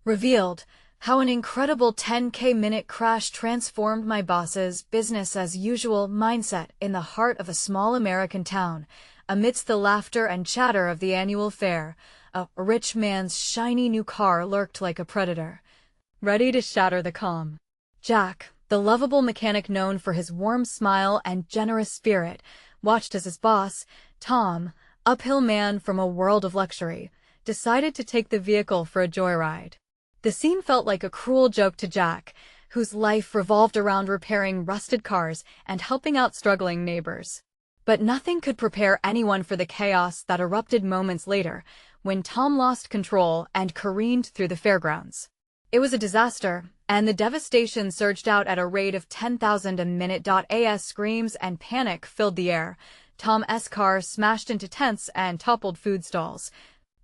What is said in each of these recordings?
Revealed how an incredible 10K minute crash transformed my boss's business-as-usual mindset in the heart of a small American town. Amidst the laughter and chatter of the annual fair, a rich man's shiny new car lurked like a predator, ready to shatter the calm. Jack, the lovable mechanic known for his warm smile and generous spirit, watched as his boss, Tom, uphill man from a world of luxury, decided to take the vehicle for a joyride. The scene felt like a cruel joke to Jack, whose life revolved around repairing rusted cars and helping out struggling neighbors. But nothing could prepare anyone for the chaos that erupted moments later, when Tom lost control and careened through the fairgrounds. It was a disaster, and the devastation surged out at a rate of 10,000 a minute. As screams and panic filled the air, Tom's car smashed into tents and toppled food stalls,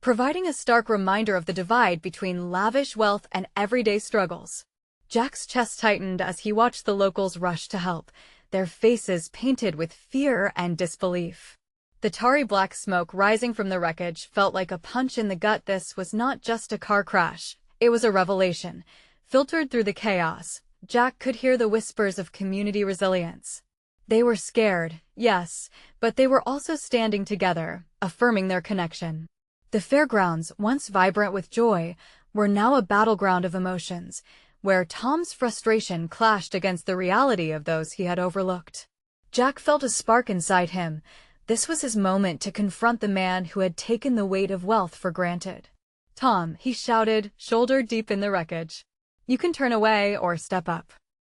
providing a stark reminder of the divide between lavish wealth and everyday struggles. Jack's chest tightened as he watched the locals rush to help, their faces painted with fear and disbelief. The tarry black smoke rising from the wreckage felt like a punch in the gut. This was not just a car crash, it was a revelation. Filtered through the chaos, Jack could hear the whispers of community resilience. They were scared, yes, but they were also standing together, affirming their connection. The fairgrounds, once vibrant with joy, were now a battleground of emotions, where Tom's frustration clashed against the reality of those he had overlooked. Jack felt a spark inside him. This was his moment to confront the man who had taken the weight of wealth for granted. "Tom," he shouted, shoulder deep in the wreckage. "You can turn away or step up.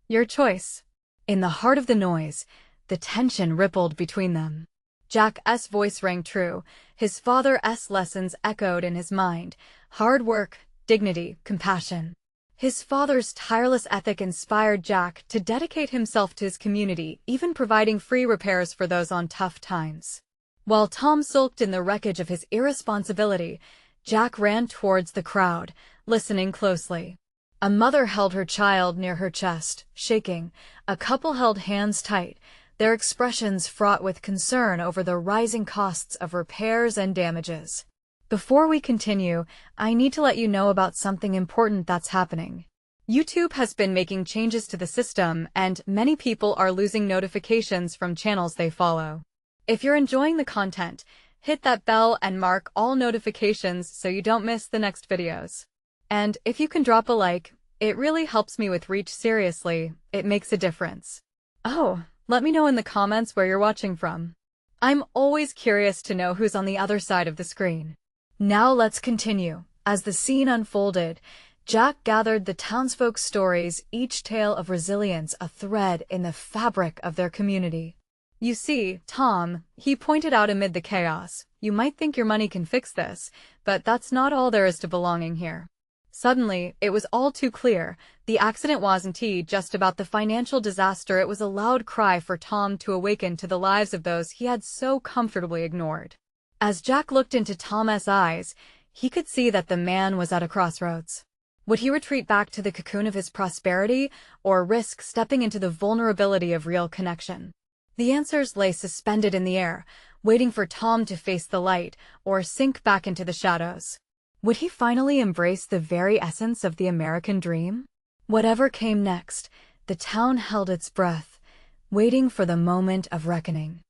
Your choice." In the heart of the noise, the tension rippled between them. Jack's voice rang true, his father's lessons echoed in his mind: hard work, dignity, compassion. His father's tireless ethic inspired Jack to dedicate himself to his community, even providing free repairs for those on tough times. While Tom sulked in the wreckage of his irresponsibility, Jack ran towards the crowd, listening closely. A mother held her child near her chest, shaking. A couple held hands tight, their expressions fraught with concern over the rising costs of repairs and damages. Before we continue, I need to let you know about something important that's happening. YouTube has been making changes to the system, and many people are losing notifications from channels they follow. If you're enjoying the content, hit that bell and mark all notifications so you don't miss the next videos. And if you can drop a like, it really helps me with reach. Seriously, it makes a difference. Oh, let me know in the comments where you're watching from. I'm always curious to know who's on the other side of the screen. Now let's continue. As the scene unfolded, Jack gathered the townsfolk's stories, each tale of resilience a thread in the fabric of their community. "You see, Tom," he pointed out amid the chaos, "you might think your money can fix this, but that's not all there is to belonging here." Suddenly, it was all too clear. The accident wasn't just about the financial disaster. It was a loud cry for Tom to awaken to the lives of those he had so comfortably ignored. As Jack looked into Tom's eyes, he could see that the man was at a crossroads. Would he retreat back to the cocoon of his prosperity, or risk stepping into the vulnerability of real connection? The answers lay suspended in the air, waiting for Tom to face the light, or sink back into the shadows. Would he finally embrace the very essence of the American dream? Whatever came next, the town held its breath, waiting for the moment of reckoning.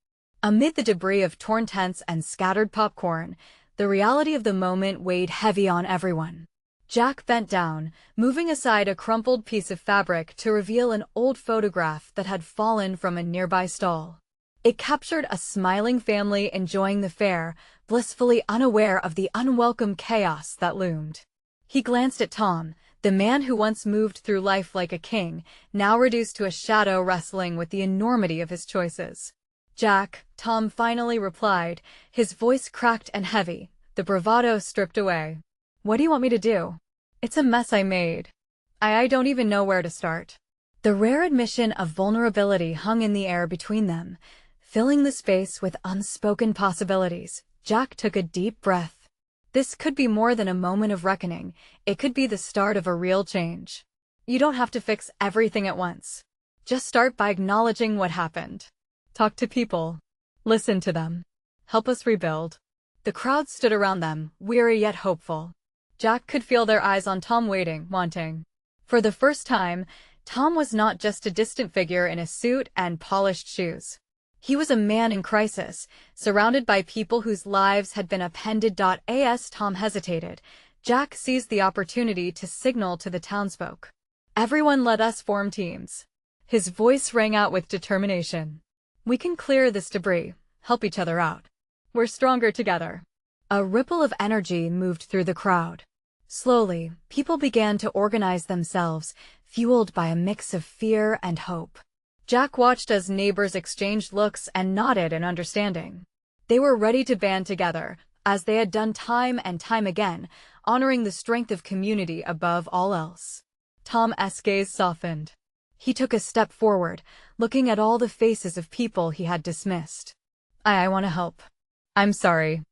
Amid the debris of torn tents and scattered popcorn, the reality of the moment weighed heavy on everyone. Jack bent down, moving aside a crumpled piece of fabric to reveal an old photograph that had fallen from a nearby stall. It captured a smiling family enjoying the fair, blissfully unaware of the unwelcome chaos that loomed. He glanced at Tom, the man who once moved through life like a king, now reduced to a shadow, wrestling with the enormity of his choices. "Jack," Tom finally replied, his voice cracked and heavy, the bravado stripped away. "What do you want me to do? It's a mess I made. I don't even know where to start." The rare admission of vulnerability hung in the air between them, filling the space with unspoken possibilities. Jack took a deep breath. This could be more than a moment of reckoning. It could be the start of a real change. You don't have to fix everything at once. Just start by acknowledging what happened. Talk to people. Listen to them. Help us rebuild. The crowd stood around them, weary yet hopeful. Jack could feel their eyes on Tom waiting, wanting. For the first time, Tom was not just a distant figure in a suit and polished shoes. He was a man in crisis, surrounded by people whose lives had been upended. As Tom hesitated, Jack seized the opportunity to signal to the townsfolk. "Everyone, let us form teams." His voice rang out with determination. "We can clear this debris, help each other out. We're stronger together." A ripple of energy moved through the crowd. Slowly, people began to organize themselves, fueled by a mix of fear and hope. Jack watched as neighbors exchanged looks and nodded in understanding. They were ready to band together, as they had done time and time again, honoring the strength of community above all else. Tom's gaze softened. He took a step forward, looking at all the faces of people he had dismissed. I want to help. I'm sorry.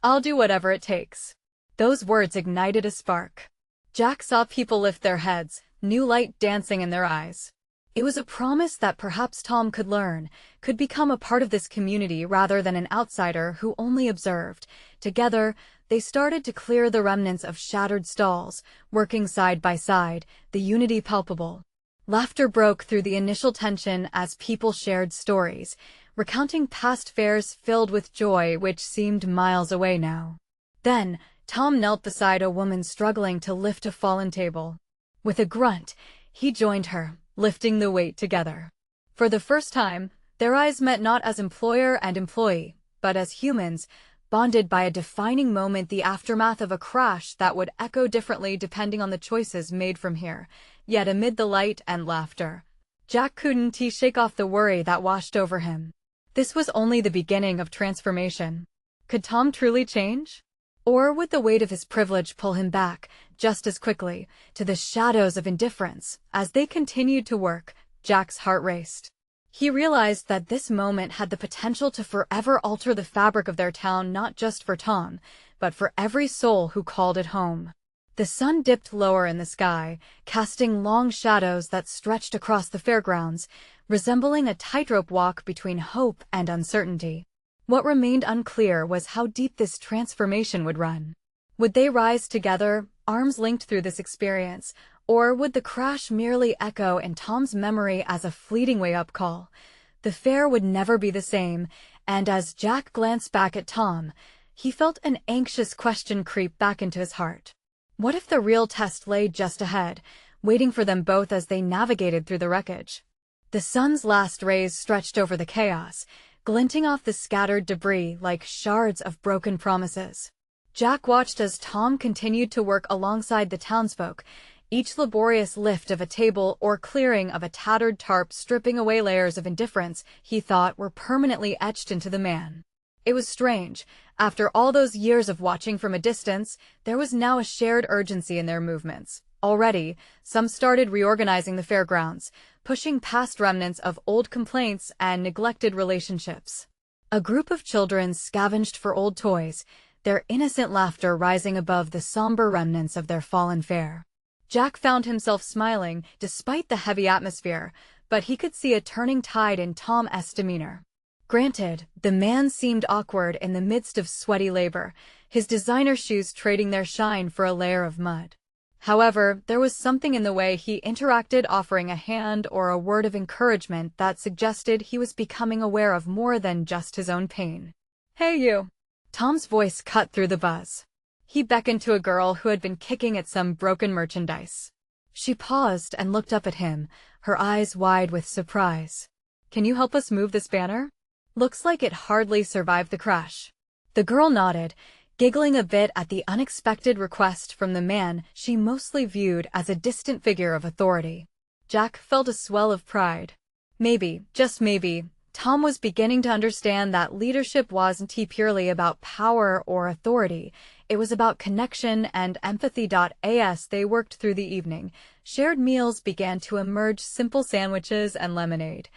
I'll do whatever it takes." Those words ignited a spark. Jack saw people lift their heads, new light dancing in their eyes. It was a promise that perhaps Tom could learn, could become a part of this community rather than an outsider who only observed. Together, they started to clear the remnants of shattered stalls, working side by side, the unity palpable. Laughter broke through the initial tension as people shared stories, recounting past fairs filled with joy which seemed miles away now. Then, Tom knelt beside a woman struggling to lift a fallen table. With a grunt, he joined her, lifting the weight together. For the first time, their eyes met not as employer and employee, but as humans, bonded by a defining moment, the aftermath of a crash that would echo differently depending on the choices made from here. Yet amid the light and laughter, Jack couldn't shake off the worry that washed over him. This was only the beginning of transformation. Could Tom truly change? Or would the weight of his privilege pull him back, just as quickly, to the shadows of indifference? As they continued to work, Jack's heart raced. He realized that this moment had the potential to forever alter the fabric of their town, not just for Tom, but for every soul who called it home. The sun dipped lower in the sky, casting long shadows that stretched across the fairgrounds, resembling a tightrope walk between hope and uncertainty. What remained unclear was how deep this transformation would run. Would they rise together, arms linked through this experience, or would the crash merely echo in Tom's memory as a fleeting wake-up call? The fair would never be the same, and as Jack glanced back at Tom, he felt an anxious question creep back into his heart. What if the real test lay just ahead, waiting for them both as they navigated through the wreckage? The sun's last rays stretched over the chaos, glinting off the scattered debris like shards of broken promises. Jack watched as Tom continued to work alongside the townsfolk, each laborious lift of a table or clearing of a tattered tarp stripping away layers of indifference he thought were permanently etched into the man. It was strange. After all those years of watching from a distance, there was now a shared urgency in their movements. Already, some started reorganizing the fairgrounds, pushing past remnants of old complaints and neglected relationships. A group of children scavenged for old toys, their innocent laughter rising above the somber remnants of their fallen fair. Jack found himself smiling despite the heavy atmosphere, but he could see a turning tide in Tom's demeanor. Granted, the man seemed awkward in the midst of sweaty labor, his designer shoes trading their shine for a layer of mud. However, there was something in the way he interacted, offering a hand or a word of encouragement that suggested he was becoming aware of more than just his own pain. "Hey you!" Tom's voice cut through the buzz. He beckoned to a girl who had been kicking at some broken merchandise. She paused and looked up at him, her eyes wide with surprise. "Can you help us move this banner? Looks like it hardly survived the crash." The girl nodded, giggling a bit at the unexpected request from the man she mostly viewed as a distant figure of authority. Jack felt a swell of pride. Maybe, just maybe, Tom was beginning to understand that leadership wasn't purely about power or authority. It was about connection and empathy. As they worked through the evening, shared meals began to emerge, simple sandwiches and lemonade.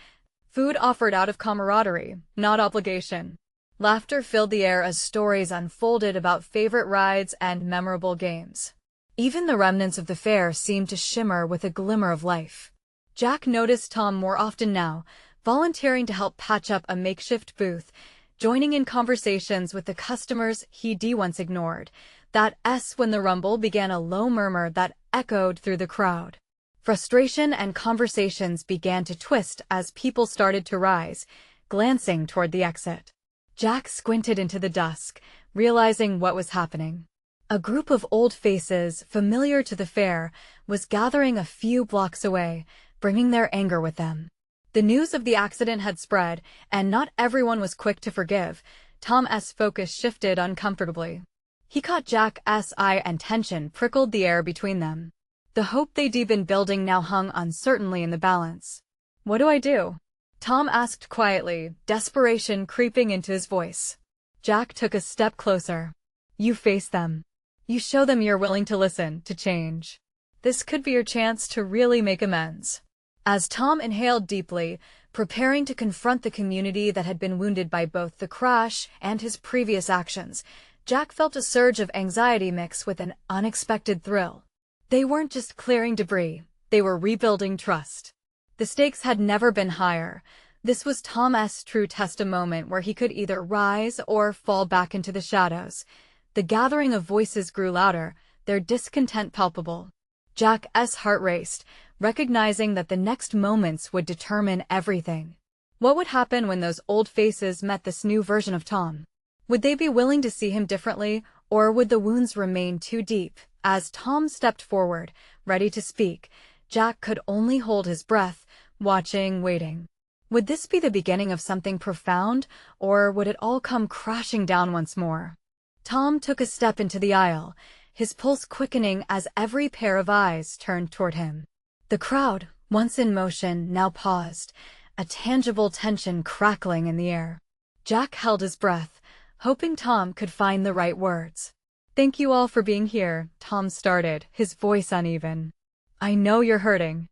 Food offered out of camaraderie, not obligation. Laughter filled the air as stories unfolded about favorite rides and memorable games. Even the remnants of the fair seemed to shimmer with a glimmer of life. Jack noticed Tom more often now, volunteering to help patch up a makeshift booth, joining in conversations with the customers he'd once ignored. That S when the rumble began a low murmur that echoed through the crowd. Frustration and conversations began to twist as people started to rise, glancing toward the exit. Jack squinted into the dusk, realizing what was happening. A group of old faces, familiar to the fair, was gathering a few blocks away, bringing their anger with them. The news of the accident had spread, and not everyone was quick to forgive. Tom's focus shifted uncomfortably. He caught Jack's eye and tension prickled the air between them. The hope they'd been building now hung uncertainly in the balance. "What do I do?" Tom asked quietly, desperation creeping into his voice. Jack took a step closer. "You face them. You show them you're willing to listen, to change. This could be your chance to really make amends." As Tom inhaled deeply, preparing to confront the community that had been wounded by both the crash and his previous actions, Jack felt a surge of anxiety mix with an unexpected thrill. They weren't just clearing debris, they were rebuilding trust. The stakes had never been higher. This was Tom's true test, a moment where he could either rise or fall back into the shadows. The gathering of voices grew louder, their discontent palpable. Jack's heart raced, recognizing that the next moments would determine everything. What would happen when those old faces met this new version of Tom? Would they be willing to see him differently, or would the wounds remain too deep? As Tom stepped forward, ready to speak, Jack could only hold his breath, watching, waiting. Would this be the beginning of something profound, or would it all come crashing down once more? Tom took a step into the aisle, his pulse quickening as every pair of eyes turned toward him. The crowd, once in motion, now paused, a tangible tension crackling in the air. Jack held his breath, hoping Tom could find the right words. "Thank you all for being here," Tom started, his voice uneven. "I know you're hurting.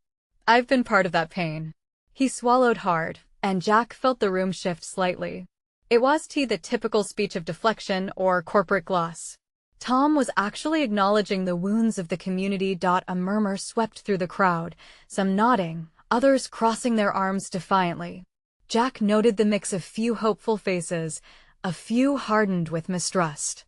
I've been part of that pain." He swallowed hard, and Jack felt the room shift slightly. It wasn't the typical speech of deflection or corporate gloss. Tom was actually acknowledging the wounds of the community. A murmur swept through the crowd, some nodding, others crossing their arms defiantly. Jack noted the mix of few hopeful faces, a few hardened with mistrust.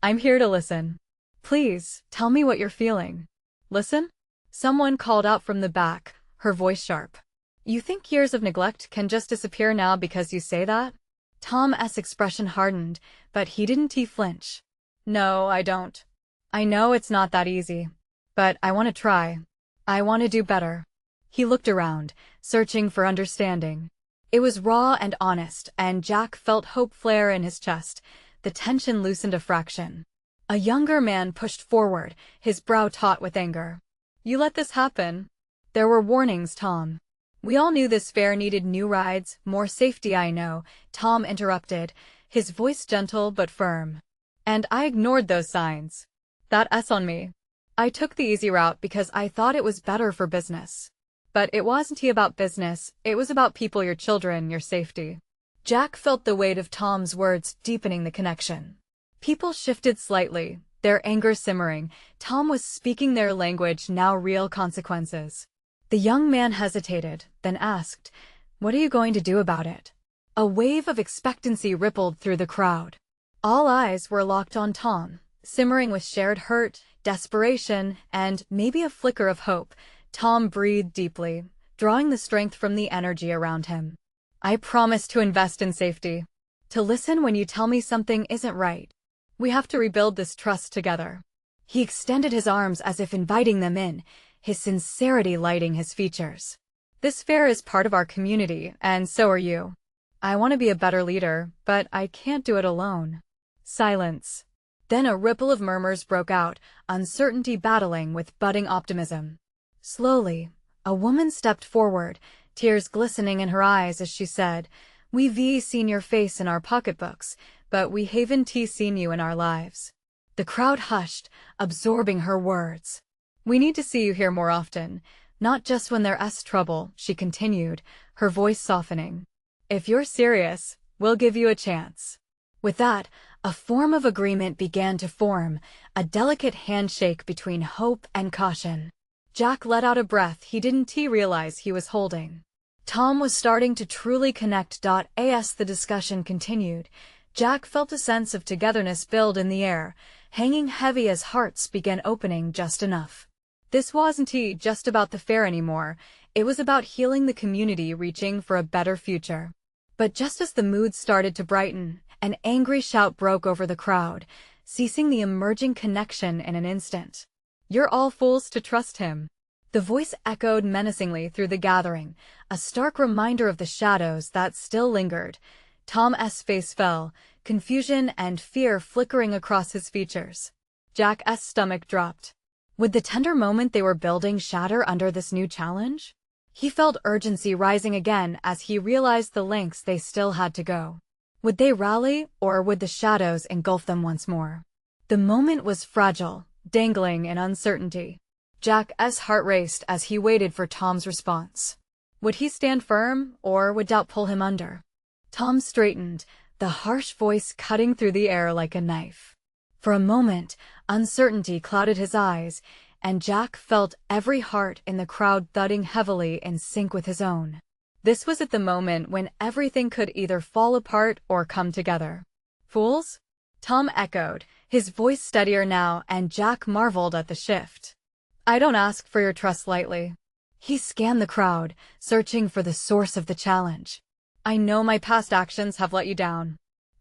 "I'm here to listen. Please, tell me what you're feeling." "Listen?" Someone called out from the back, her voice sharp. "You think years of neglect can just disappear now because you say that?" Tom's expression hardened, but he didn't flinch. "No, I don't. I know it's not that easy. But I want to try. I want to do better." He looked around, searching for understanding. It was raw and honest, and Jack felt hope flare in his chest. The tension loosened a fraction. A younger man pushed forward, his brow taut with anger. "You let this happen." "There were warnings, Tom. We all knew this fair needed new rides, more safety." "I know," Tom interrupted, his voice gentle but firm. "And I ignored those signs. That's on me. I took the easy route because I thought it was better for business. But it wasn't about business, it was about people, your children, your safety." Jack felt the weight of Tom's words deepening the connection. People shifted slightly, their anger simmering. Tom was speaking their language, now real consequences. The young man hesitated, then asked, "What are you going to do about it?" A wave of expectancy rippled through the crowd. All eyes were locked on Tom, simmering with shared hurt, desperation, and maybe a flicker of hope. Tom breathed deeply, drawing the strength from the energy around him. "I promise to invest in safety. To listen when you tell me something isn't right. We have to rebuild this trust together." He extended his arms as if inviting them in, his sincerity lighting his features. "This fair is part of our community, and so are you. I want to be a better leader, but I can't do it alone." Silence. Then a ripple of murmurs broke out, uncertainty battling with budding optimism. Slowly, a woman stepped forward, tears glistening in her eyes as she said, "We've seen your face in our pocketbooks, but we haven't seen you in our lives." The crowd hushed, absorbing her words. "We need to see you here more often, not just when there's trouble," she continued, her voice softening. "If you're serious, we'll give you a chance." With that, a form of agreement began to form, a delicate handshake between hope and caution. Jack let out a breath he didn't realize he was holding. Tom was starting to truly connect. As the discussion continued, Jack felt a sense of togetherness build in the air, hanging heavy as hearts began opening just enough. This wasn't just about the fair anymore, it was about healing the community reaching for a better future. But just as the mood started to brighten, an angry shout broke over the crowd, ceasing the emerging connection in an instant. "You're all fools to trust him." The voice echoed menacingly through the gathering, a stark reminder of the shadows that still lingered. Tom's face fell, confusion and fear flickering across his features. Jack's stomach dropped. Would the tender moment they were building shatter under this new challenge? He felt urgency rising again as he realized the lengths they still had to go. Would they rally, or would the shadows engulf them once more? The moment was fragile, dangling in uncertainty. Jack's heart raced as he waited for Tom's response. Would he stand firm, or would doubt pull him under? Tom straightened, the harsh voice cutting through the air like a knife. For a moment, uncertainty clouded his eyes, and Jack felt every heart in the crowd thudding heavily in sync with his own. This was at the moment when everything could either fall apart or come together. "Fools?" Tom echoed, his voice steadier now, and Jack marveled at the shift. "I don't ask for your trust lightly." He scanned the crowd, searching for the source of the challenge. "I know my past actions have let you down.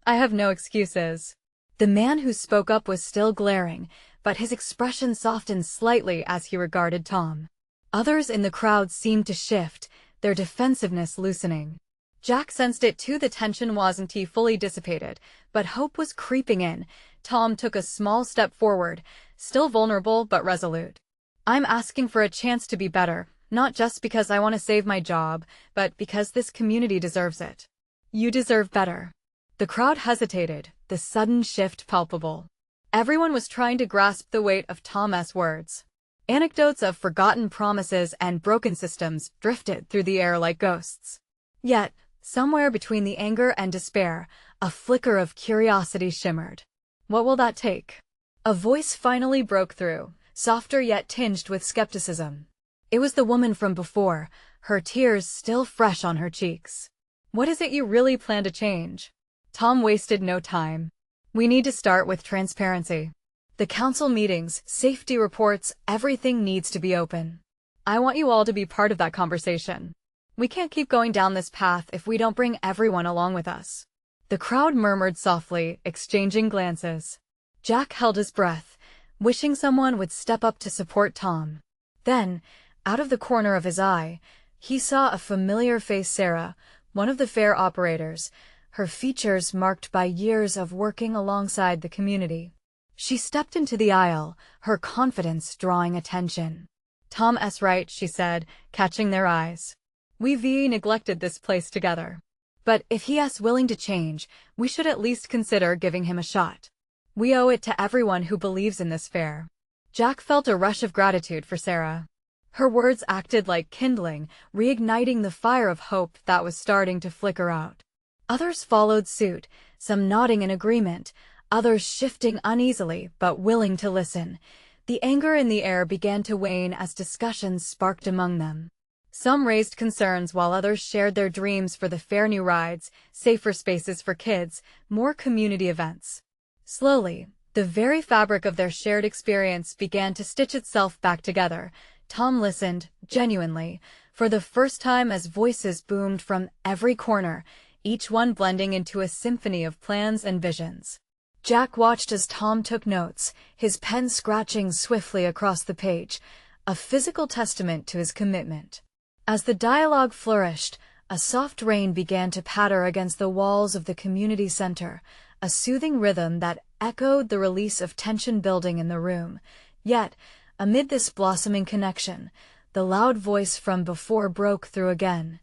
I have no excuses." The man who spoke up was still glaring, but his expression softened slightly as he regarded Tom. Others in the crowd seemed to shift, their defensiveness loosening. Jack sensed it too. The tension wasn't fully dissipated, but hope was creeping in. Tom took a small step forward, still vulnerable but resolute. "I'm asking for a chance to be better, not just because I want to save my job, but because this community deserves it." "You deserve better." The crowd hesitated, the sudden shift palpable. Everyone was trying to grasp the weight of Tom's words. Anecdotes of forgotten promises and broken systems drifted through the air like ghosts. Yet, somewhere between the anger and despair, a flicker of curiosity shimmered. "What will that take?" A voice finally broke through, softer yet tinged with skepticism. It was the woman from before, her tears still fresh on her cheeks. "What is it you really plan to change?" Tom wasted no time. "We need to start with transparency. The council meetings, safety reports, everything needs to be open. I want you all to be part of that conversation. We can't keep going down this path if we don't bring everyone along with us." The crowd murmured softly, exchanging glances. Jack held his breath, wishing someone would step up to support Tom. Then, out of the corner of his eye, he saw a familiar face. Sarah, one of the fair operators, her features marked by years of working alongside the community. She stepped into the aisle, her confidence drawing attention. "Tom's right," she said, catching their eyes. "We've neglected this place together. But if he's willing to change, we should at least consider giving him a shot. We owe it to everyone who believes in this fair." Jack felt a rush of gratitude for Sarah. Her words acted like kindling, reigniting the fire of hope that was starting to flicker out. Others followed suit, some nodding in agreement, others shifting uneasily but willing to listen. The anger in the air began to wane as discussions sparked among them. Some raised concerns while others shared their dreams for the fair: new rides, safer spaces for kids, more community events. Slowly, the very fabric of their shared experience began to stitch itself back together. Tom listened, genuinely, for the first time as voices boomed from every corner, each one blending into a symphony of plans and visions. Jack watched as Tom took notes, his pen scratching swiftly across the page, a physical testament to his commitment. As the dialogue flourished, a soft rain began to patter against the walls of the community center, a soothing rhythm that echoed the release of tension building in the room. Yet, amid this blossoming connection, the loud voice from before broke through again,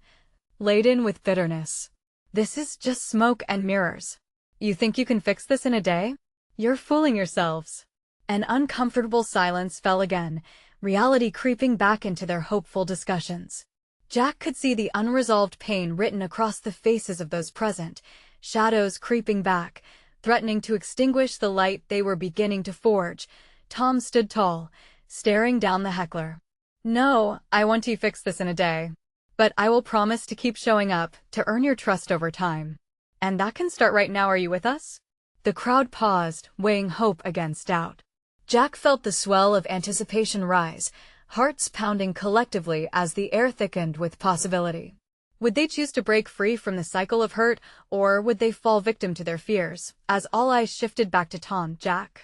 laden with bitterness. "This is just smoke and mirrors. You think you can fix this in a day? You're fooling yourselves." An uncomfortable silence fell again, reality creeping back into their hopeful discussions. Jack could see the unresolved pain written across the faces of those present, shadows creeping back, threatening to extinguish the light they were beginning to forge. Tom stood tall, staring down the heckler. "No, I want to fix this in a day. But I will promise to keep showing up, to earn your trust over time. And that can start right now. Are you with us?" The crowd paused, weighing hope against doubt. Jack felt the swell of anticipation rise, hearts pounding collectively as the air thickened with possibility. Would they choose to break free from the cycle of hurt, or would they fall victim to their fears? As all eyes shifted back to Tom, Jack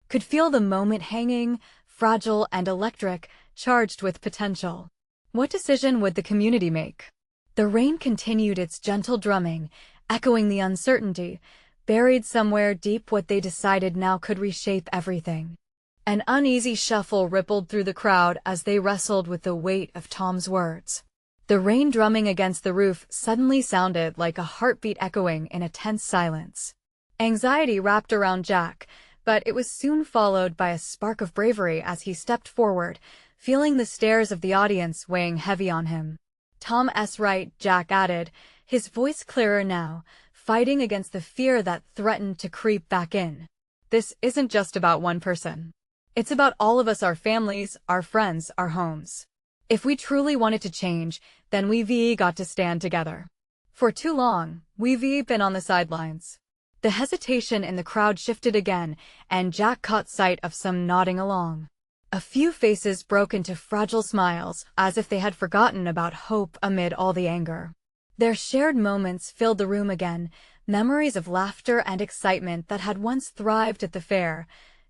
could feel the moment hanging, fragile and electric, charged with potential. What decision would the community make? The rain continued its gentle drumming, echoing the uncertainty, buried somewhere deep. What they decided now could reshape everything. An uneasy shuffle rippled through the crowd as they wrestled with the weight of Tom's words. The rain drumming against the roof suddenly sounded like a heartbeat echoing in a tense silence. Anxiety wrapped around Jack, but it was soon followed by a spark of bravery as he stepped forward, feeling the stares of the audience weighing heavy on him. Tom's right, Jack added, his voice clearer now, fighting against the fear that threatened to creep back in. This isn't just about one person. It's about all of us, our families, our friends, our homes. If we truly wanted to change, then we've got to stand together. For too long, we've been on the sidelines. The hesitation in the crowd shifted again, and Jack caught sight of some nodding along. A few faces broke into fragile smiles, as if they had forgotten about hope amid all the anger. Their shared moments filled the room again, memories of laughter and excitement that had once thrived at the fair.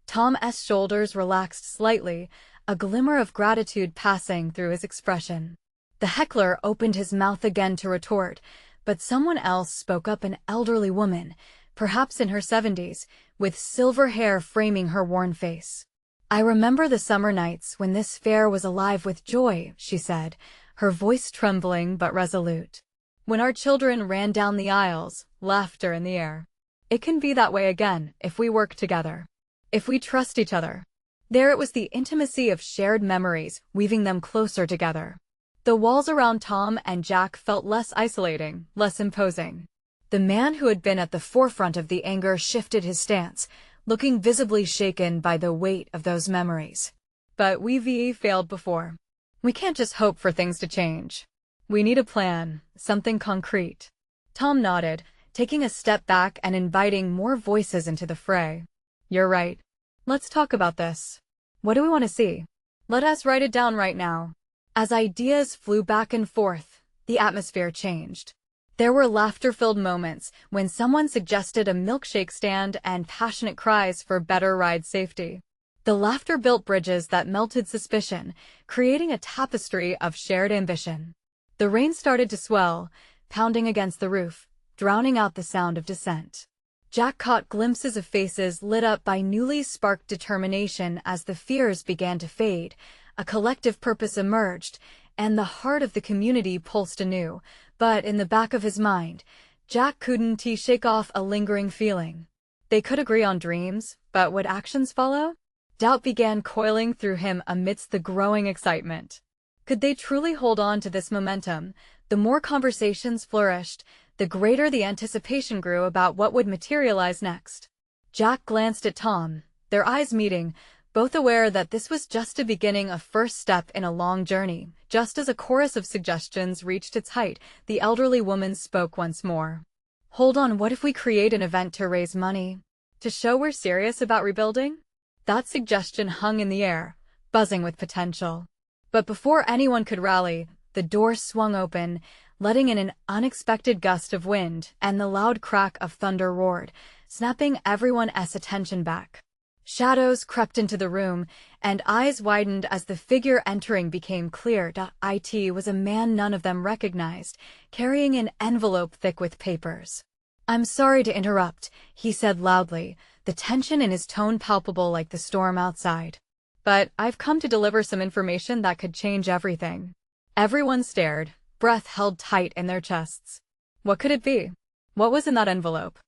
Tom's shoulders relaxed slightly, a glimmer of gratitude passing through his expression. The heckler opened his mouth again to retort, but someone else spoke up, an elderly woman, perhaps in her 70s, with silver hair framing her worn face. I remember the summer nights when this fair was alive with joy, she said, her voice trembling but resolute. When our children ran down the aisles, laughter in the air. It can be that way again if we work together. If we trust each other. There it was, the intimacy of shared memories, weaving them closer together. The walls around Tom and Jack felt less isolating, less imposing. The man who had been at the forefront of the anger shifted his stance, looking visibly shaken by the weight of those memories. But we've failed before. We can't just hope for things to change. We need a plan, something concrete. Tom nodded, taking a step back and inviting more voices into the fray. You're right. Let's talk about this. What do we want to see? Let us write it down right now. As ideas flew back and forth, the atmosphere changed. There were laughter-filled moments when someone suggested a milkshake stand and passionate cries for better ride safety. The laughter built bridges that melted suspicion, creating a tapestry of shared ambition. The rain started to swell, pounding against the roof, drowning out the sound of dissent. Jack caught glimpses of faces lit up by newly sparked determination as the fears began to fade. A collective purpose emerged, and the heart of the community pulsed anew. But in the back of his mind, Jack couldn't shake off a lingering feeling. They could agree on dreams, but would actions follow? Doubt began coiling through him amidst the growing excitement. Could they truly hold on to this momentum? The more conversations flourished, the greater the anticipation grew about what would materialize next. Jack glanced at Tom, their eyes meeting, both aware that this was just a beginning, a first step in a long journey. Just as a chorus of suggestions reached its height, the elderly woman spoke once more. Hold on, what if we create an event to raise money? To show we're serious about rebuilding? That suggestion hung in the air, buzzing with potential. But before anyone could rally, the door swung open, letting in an unexpected gust of wind, and the loud crack of thunder roared, snapping everyone's attention back. Shadows crept into the room, and eyes widened as the figure entering became clear. It was a man none of them recognized, carrying an envelope thick with papers. I'm sorry to interrupt, he said loudly, the tension in his tone palpable like the storm outside. But I've come to deliver some information that could change everything. Everyone stared, breath held tight in their chests. What could it be? What was in that envelope?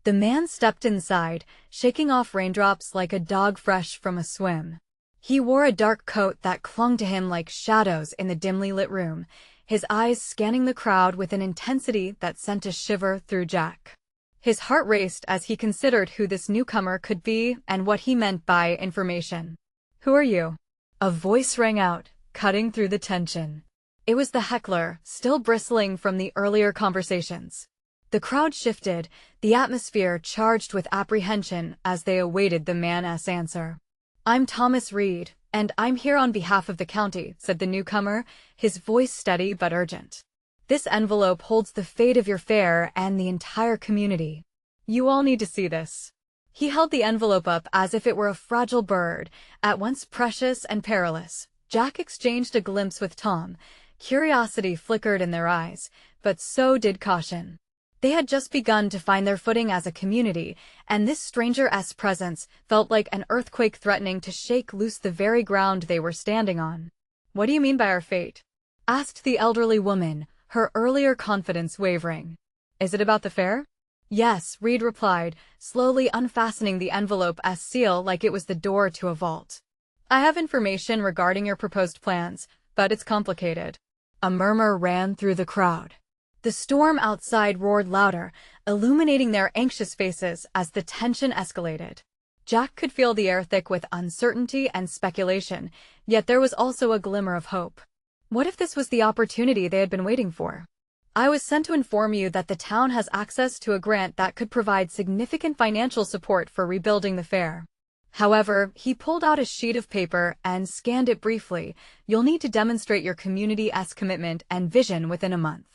The man stepped inside, shaking off raindrops like a dog fresh from a swim. He wore a dark coat that clung to him like shadows in the dimly lit room, his eyes scanning the crowd with an intensity that sent a shiver through Jack. His heart raced as he considered who this newcomer could be and what he meant by information. Who are you? A voice rang out, cutting through the tension. It was the heckler, still bristling from the earlier conversations. The crowd shifted, the atmosphere charged with apprehension as they awaited the man's answer. "I'm Thomas Reed, and I'm here on behalf of the county," said the newcomer, his voice steady but urgent. "This envelope holds the fate of your fair and the entire community. You all need to see this." He held the envelope up as if it were a fragile bird, at once precious and perilous. Jack exchanged a glimpse with Tom. Curiosity flickered in their eyes, but so did caution. They had just begun to find their footing as a community, and this stranger's presence felt like an earthquake threatening to shake loose the very ground they were standing on. "What do you mean by our fate?" asked the elderly woman, her earlier confidence wavering. "Is it about the fair?" "Yes," Reed replied, slowly unfastening the envelope's seal like it was the door to a vault. "I have information regarding your proposed plans, but it's complicated." A murmur ran through the crowd. The storm outside roared louder, illuminating their anxious faces as the tension escalated. Jack could feel the air thick with uncertainty and speculation, yet there was also a glimmer of hope. What if this was the opportunity they had been waiting for? "I was sent to inform you that the town has access to a grant that could provide significant financial support for rebuilding the fair. However," he pulled out a sheet of paper and scanned it briefly, "you'll need to demonstrate your community's commitment and vision within a month."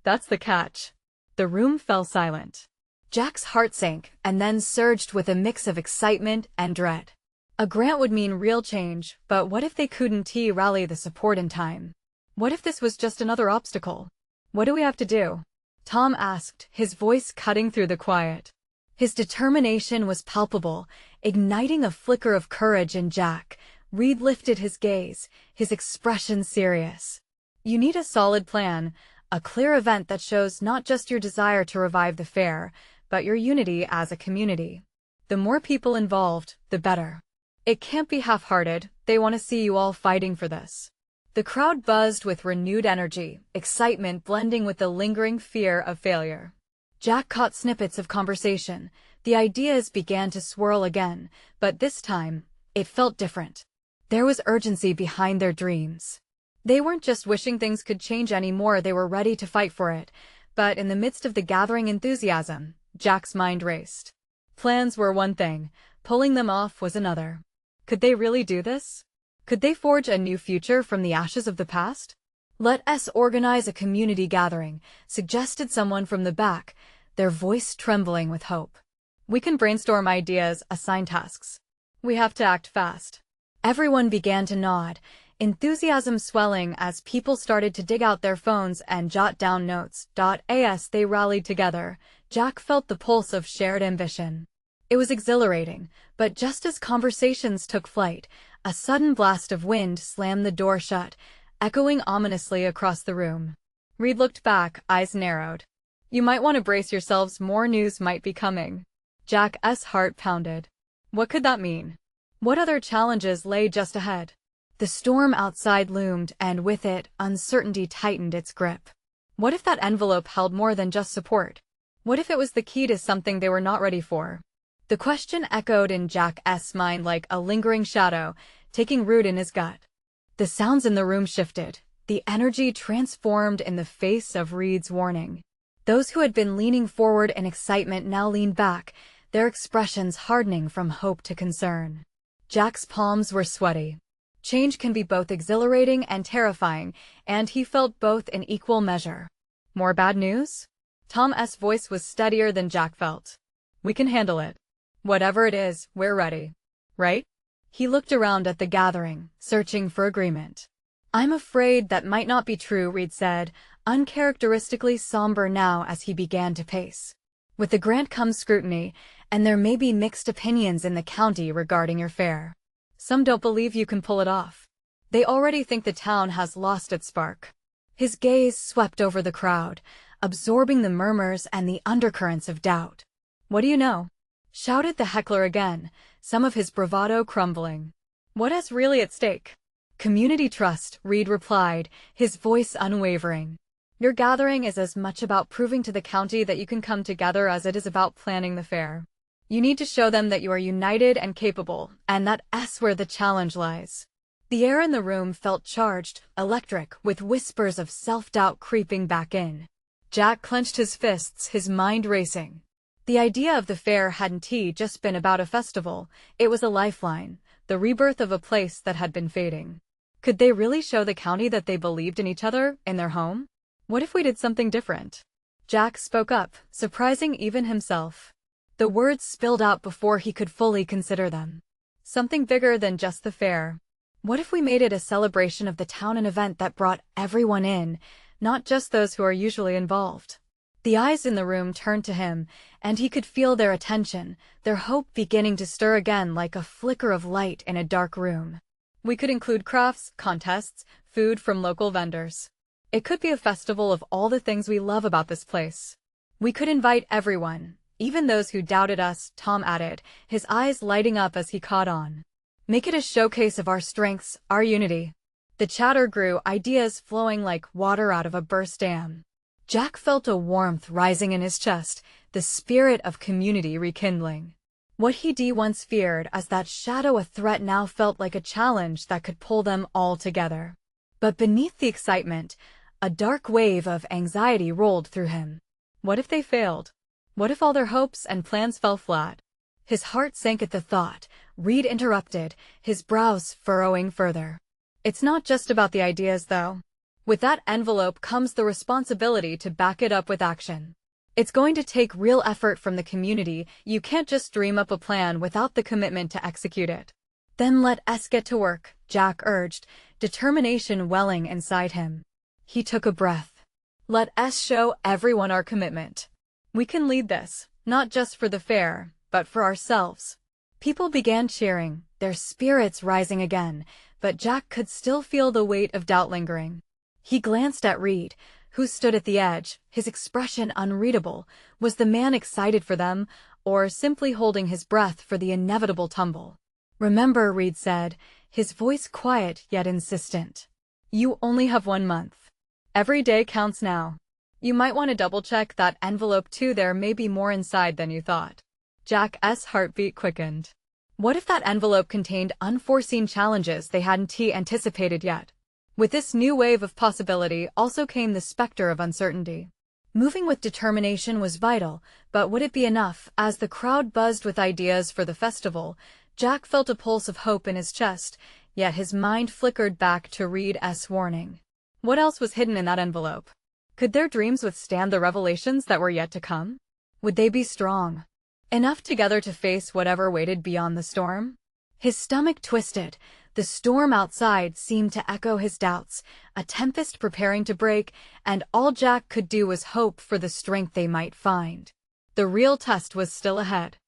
"That's the catch." The room fell silent. Jack's heart sank and then surged with a mix of excitement and dread. A grant would mean real change, but what if they couldn't rally the support in time? What if this was just another obstacle? "What do we have to do?" Tom asked, his voice cutting through the quiet. His determination was palpable, igniting a flicker of courage in Jack. Reed lifted his gaze, his expression serious. "You need a solid plan, a clear event that shows not just your desire to revive the fair, but your unity as a community. The more people involved, the better. It can't be half-hearted, they want to see you all fighting for this." The crowd buzzed with renewed energy, excitement blending with the lingering fear of failure. Jack caught snippets of conversation. The ideas began to swirl again, but this time, it felt different. There was urgency behind their dreams. They weren't just wishing things could change anymore, they were ready to fight for it. But in the midst of the gathering enthusiasm, Jack's mind raced. Plans were one thing, pulling them off was another. Could they really do this? Could they forge a new future from the ashes of the past? "Let us organize a community gathering," suggested someone from the back, their voice trembling with hope. "We can brainstorm ideas, assign tasks. We have to act fast." Everyone began to nod, enthusiasm swelling as people started to dig out their phones and jot down notes. As they rallied together, Jack felt the pulse of shared ambition. It was exhilarating, but just as conversations took flight, a sudden blast of wind slammed the door shut, echoing ominously across the room. Reed looked back, eyes narrowed. "You might want to brace yourselves, more news might be coming." Jack's heart pounded. What could that mean? What other challenges lay just ahead? The storm outside loomed, and with it, uncertainty tightened its grip. What if that envelope held more than just support? What if it was the key to something they were not ready for? The question echoed in Jack's mind like a lingering shadow, taking root in his gut. The sounds in the room shifted, the energy transformed in the face of Reed's warning. Those who had been leaning forward in excitement now leaned back, their expressions hardening from hope to concern. Jack's palms were sweaty. Change can be both exhilarating and terrifying, and he felt both in equal measure. "More bad news?" Tom's voice was steadier than Jack felt. "We can handle it. Whatever it is, we're ready. Right?" He looked around at the gathering, searching for agreement. "I'm afraid that might not be true," Reed said, uncharacteristically somber now as he began to pace. "With the grant comes scrutiny, and there may be mixed opinions in the county regarding your fair. Some don't believe you can pull it off. They already think the town has lost its spark." His gaze swept over the crowd, absorbing the murmurs and the undercurrents of doubt. "What do you know?" shouted the heckler again, some of his bravado crumbling. "What is really at stake?" "Community trust," Reed replied, his voice unwavering. "Your gathering is as much about proving to the county that you can come together as it is about planning the fair. You need to show them that you are united and capable, and that's where the challenge lies." The air in the room felt charged, electric, with whispers of self-doubt creeping back in. Jack clenched his fists, his mind racing. The idea of the fair hadn't just been about a festival, it was a lifeline, the rebirth of a place that had been fading. Could they really show the county that they believed in each other, in their home? What if we did something different? Jack spoke up, surprising even himself. The words spilled out before he could fully consider them. Something bigger than just the fair. What if we made it a celebration of the town, an event that brought everyone in, not just those who are usually involved? The eyes in the room turned to him, and he could feel their attention, their hope beginning to stir again like a flicker of light in a dark room. We could include crafts, contests, food from local vendors. It could be a festival of all the things we love about this place. We could invite everyone, even those who doubted us, Tom added, his eyes lighting up as he caught on. Make it a showcase of our strengths, our unity. The chatter grew, ideas flowing like water out of a burst dam. Jack felt a warmth rising in his chest, the spirit of community rekindling. What he once feared as that shadow, a threat, now felt like a challenge that could pull them all together. But beneath the excitement, a dark wave of anxiety rolled through him. What if they failed? What if all their hopes and plans fell flat? His heart sank at the thought. Reed interrupted, his brows furrowing further. It's not just about the ideas, though. With that envelope comes the responsibility to back it up with action. It's going to take real effort from the community. You can't just dream up a plan without the commitment to execute it. Then let us get to work, Jack urged, determination welling inside him. He took a breath. Let us show everyone our commitment. We can lead this, not just for the fair, but for ourselves. People began cheering, their spirits rising again, but Jack could still feel the weight of doubt lingering. He glanced at Reed, who stood at the edge, his expression unreadable. Was the man excited for them, or simply holding his breath for the inevitable tumble? Remember, Reed said, his voice quiet yet insistent. You only have 1 month. Every day counts now. You might want to double-check that envelope too. There may be more inside than you thought. Jack's heartbeat quickened. What if that envelope contained unforeseen challenges they hadn't anticipated yet? With this new wave of possibility also came the specter of uncertainty. Moving with determination was vital, but would it be enough? As the crowd buzzed with ideas for the festival, Jack felt a pulse of hope in his chest, yet his mind flickered back to Reed's warning. What else was hidden in that envelope? Could their dreams withstand the revelations that were yet to come? Would they be strong enough together to face whatever waited beyond the storm? His stomach twisted. The storm outside seemed to echo his doubts, a tempest preparing to break, and all Jack could do was hope for the strength they might find. The real test was still ahead.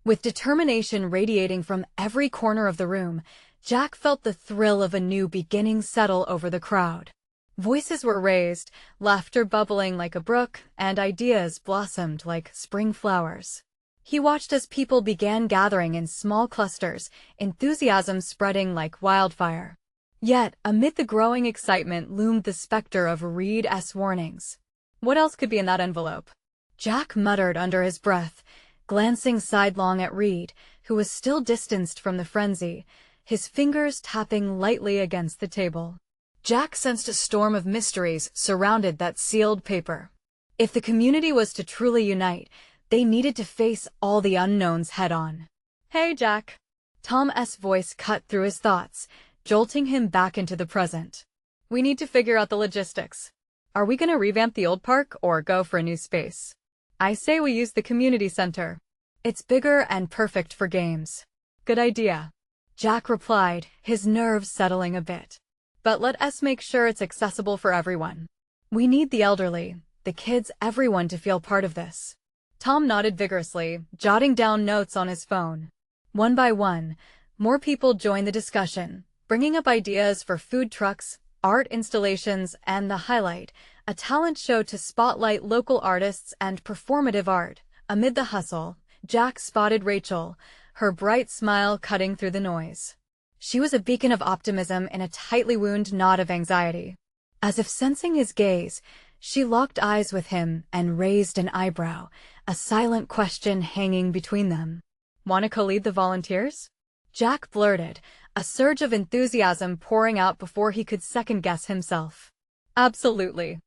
With determination radiating from every corner of the room, Jack felt the thrill of a new beginning settle over the crowd. Voices were raised, laughter bubbling like a brook, and ideas blossomed like spring flowers. He watched as people began gathering in small clusters, enthusiasm spreading like wildfire. Yet, amid the growing excitement loomed the specter of Reed's warnings. What else could be in that envelope? Jack muttered under his breath, glancing sidelong at Reed, who was still distanced from the frenzy, his fingers tapping lightly against the table. Jack sensed a storm of mysteries surrounded that sealed paper. If the community was to truly unite, they needed to face all the unknowns head-on. Hey, Jack. Tom's voice cut through his thoughts, jolting him back into the present. We need to figure out the logistics. Are we going to revamp the old park or go for a new space? I say we use the community center. It's bigger and perfect for games. Good idea. Jack replied, his nerves settling a bit. But let us make sure it's accessible for everyone. We need the elderly, the kids, everyone to feel part of this. Tom nodded vigorously, jotting down notes on his phone. One by one, more people joined the discussion, bringing up ideas for food trucks, art installations, and the highlight, a talent show to spotlight local artists and performative art. Amid the hustle, Jack spotted Rachel, her bright smile cutting through the noise. She was a beacon of optimism in a tightly wound knot of anxiety. As if sensing his gaze, she locked eyes with him and raised an eyebrow, a silent question hanging between them. Want to co-lead the volunteers? Jack blurted, a surge of enthusiasm pouring out before he could second-guess himself. Absolutely.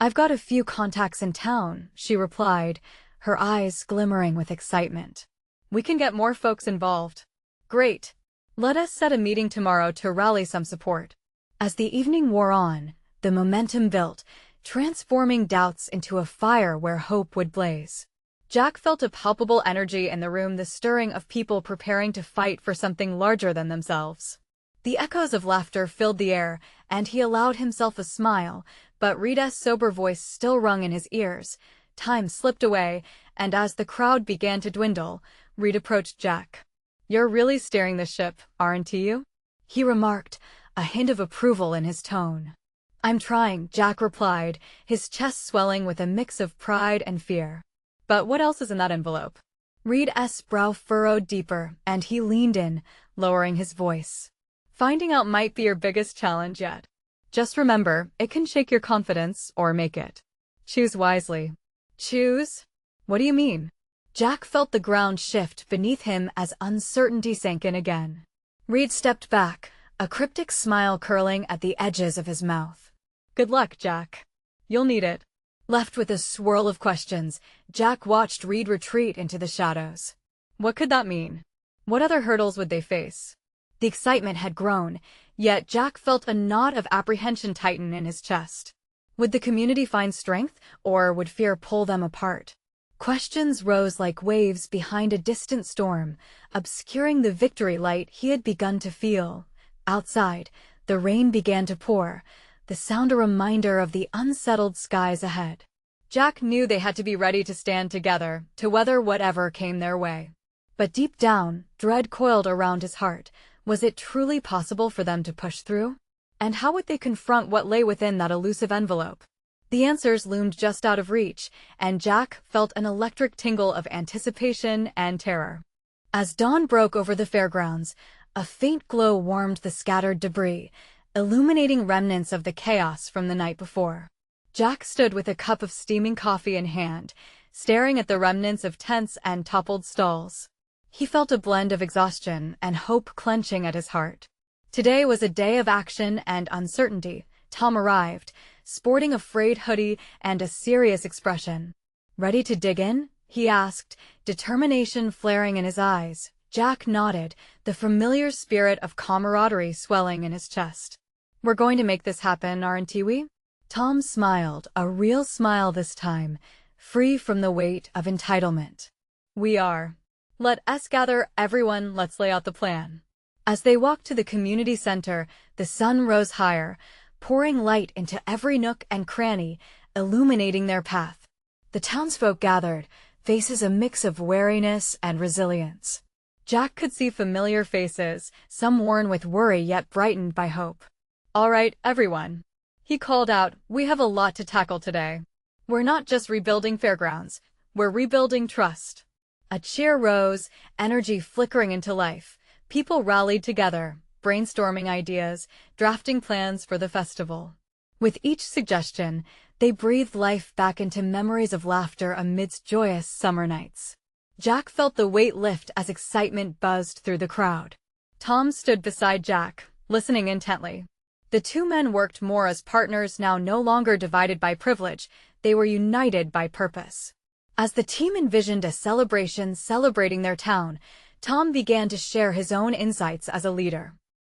I've got a few contacts in town, she replied, her eyes glimmering with excitement. We can get more folks involved. Great. Let us set a meeting tomorrow to rally some support. As the evening wore on, the momentum built, transforming doubts into a fire where hope would blaze. Jack felt a palpable energy in the room, the stirring of people preparing to fight for something larger than themselves. The echoes of laughter filled the air, and he allowed himself a smile, but Rita's sober voice still rung in his ears. Time slipped away, and as the crowd began to dwindle, Reed approached Jack. "You're really steering the ship, aren't you?" he remarked, a hint of approval in his tone. "I'm trying," Jack replied, his chest swelling with a mix of pride and fear. "But what else is in that envelope?" Reed's brow furrowed deeper, and he leaned in, lowering his voice. "Finding out might be your biggest challenge yet. Just remember, it can shake your confidence or make it. Choose wisely." "Choose? What do you mean?" Jack felt the ground shift beneath him as uncertainty sank in again. Reed stepped back, a cryptic smile curling at the edges of his mouth. "Good luck, Jack. You'll need it." Left with a swirl of questions, Jack watched Reed retreat into the shadows. What could that mean? What other hurdles would they face? The excitement had grown, yet Jack felt a knot of apprehension tighten in his chest. Would the community find strength, or would fear pull them apart? Questions rose like waves behind a distant storm, obscuring the victory light he had begun to feel. Outside, the rain began to pour, the sound a reminder of the unsettled skies ahead. Jack knew they had to be ready to stand together, to weather whatever came their way. But deep down, dread coiled around his heart. Was it truly possible for them to push through? And how would they confront what lay within that elusive envelope? The answers loomed just out of reach, and Jack felt an electric tingle of anticipation and terror. As dawn broke over the fairgrounds, a faint glow warmed the scattered debris, illuminating remnants of the chaos from the night before. Jack stood with a cup of steaming coffee in hand, staring at the remnants of tents and toppled stalls. He felt a blend of exhaustion and hope clenching at his heart. Today was a day of action and uncertainty. Tom arrived, sporting a frayed hoodie and a serious expression. "Ready to dig in?" he asked, determination flaring in his eyes. Jack nodded, the familiar spirit of camaraderie swelling in his chest. "We're going to make this happen, aren't we?" Tom smiled, a real smile this time, free from the weight of entitlement. "We are. Let us gather everyone, let's lay out the plan." As they walked to the community center, the sun rose higher, pouring light into every nook and cranny, illuminating their path. The townsfolk gathered, faces a mix of wariness and resilience. Jack could see familiar faces, some worn with worry yet brightened by hope. "All right, everyone," he called out, "we have a lot to tackle today. We're not just rebuilding fairgrounds, we're rebuilding trust." A cheer rose, energy flickering into life. People rallied together, brainstorming ideas, drafting plans for the festival. With each suggestion, they breathed life back into memories of laughter amidst joyous summer nights. Jack felt the weight lift as excitement buzzed through the crowd. Tom stood beside Jack, listening intently. The two men worked more as partners, now no longer divided by privilege, they were united by purpose. As the team envisioned a celebration celebrating their town, Tom began to share his own insights as a leader.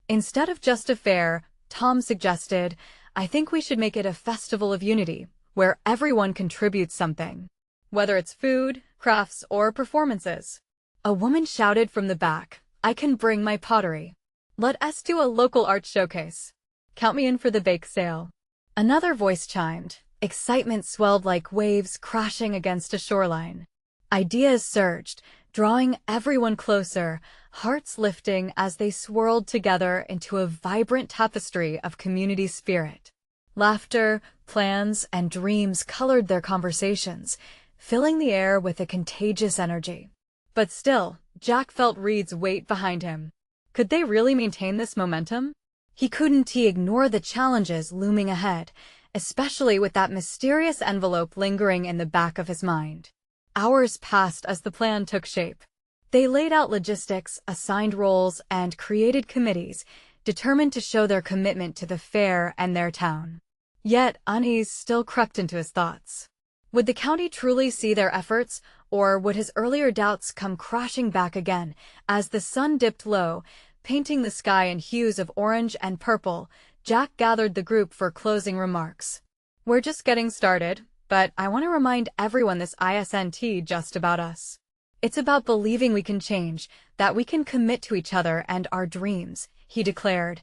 Instead of just a fair, Tom suggested, "I think we should make it a festival of unity, where everyone contributes something. Whether it's food, crafts, or performances." A woman shouted from the back, "I can bring my pottery. Let us do a local art showcase. Count me in for the bake sale." Another voice chimed. Excitement swelled like waves crashing against a shoreline. Ideas surged, drawing everyone closer, hearts lifting as they swirled together into a vibrant tapestry of community spirit. Laughter, plans, and dreams colored their conversations, filling the air with a contagious energy. But still, Jack felt Reed's weight behind him. Could they really maintain this momentum? He couldn't ignore the challenges looming ahead, especially with that mysterious envelope lingering in the back of his mind. Hours passed as the plan took shape. They laid out logistics, assigned roles, and created committees, determined to show their commitment to the fair and their town. Yet unease still crept into his thoughts. Would the county truly see their efforts, or would his earlier doubts come crashing back again as the sun dipped low, painting the sky in hues of orange and purple? Jack gathered the group for closing remarks. We're just getting started, but I want to remind everyone this isn't just about us. It's about believing we can change, that we can commit to each other and our dreams, he declared.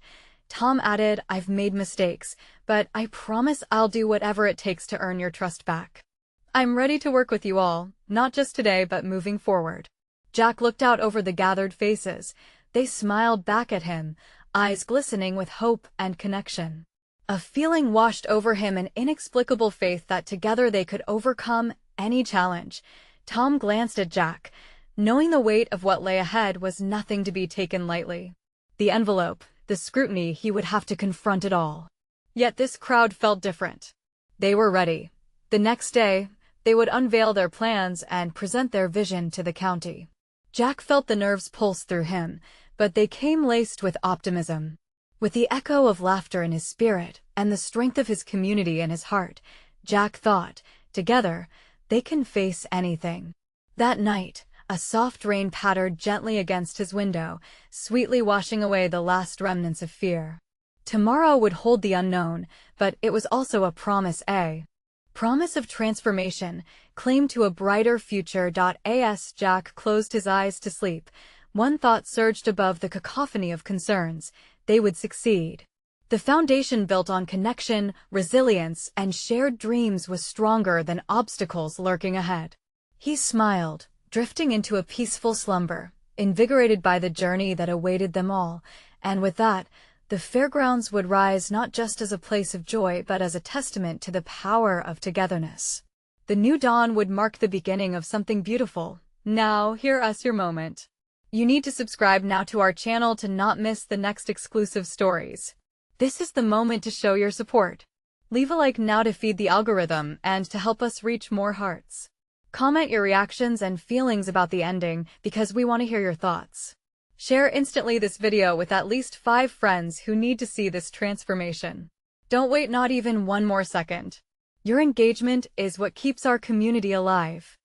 Tom added, I've made mistakes, but I promise I'll do whatever it takes to earn your trust back. I'm ready to work with you all, not just today but moving forward. Jack looked out over the gathered faces. They smiled back at him, eyes glistening with hope and connection. A feeling washed over him, an inexplicable faith that together they could overcome any challenge. Tom glanced at Jack, knowing the weight of what lay ahead was nothing to be taken lightly. The envelope, the scrutiny, he would have to confront it all. Yet this crowd felt different. They were ready. The next day, they would unveil their plans and present their vision to the county. Jack felt the nerves pulse through him, but they came laced with optimism. With the echo of laughter in his spirit and the strength of his community in his heart, Jack thought, together, they can face anything. That night, a soft rain pattered gently against his window, sweetly washing away the last remnants of fear. Tomorrow would hold the unknown, but it was also a promise, a promise of transformation, claim to a brighter future. As Jack closed his eyes to sleep, one thought surged above the cacophony of concerns: they would succeed. The foundation built on connection, resilience, and shared dreams was stronger than obstacles lurking ahead. He smiled, drifting into a peaceful slumber, invigorated by the journey that awaited them all, and with that, the fairgrounds would rise not just as a place of joy but as a testament to the power of togetherness. The new dawn would mark the beginning of something beautiful. Now, hear us your moment. You need to subscribe now to our channel to not miss the next exclusive stories. This is the moment to show your support. Leave a like now to feed the algorithm and to help us reach more hearts. Comment your reactions and feelings about the ending because we want to hear your thoughts. Share instantly this video with at least 5 friends who need to see this transformation. Don't wait not even one more second. Your engagement is what keeps our community alive.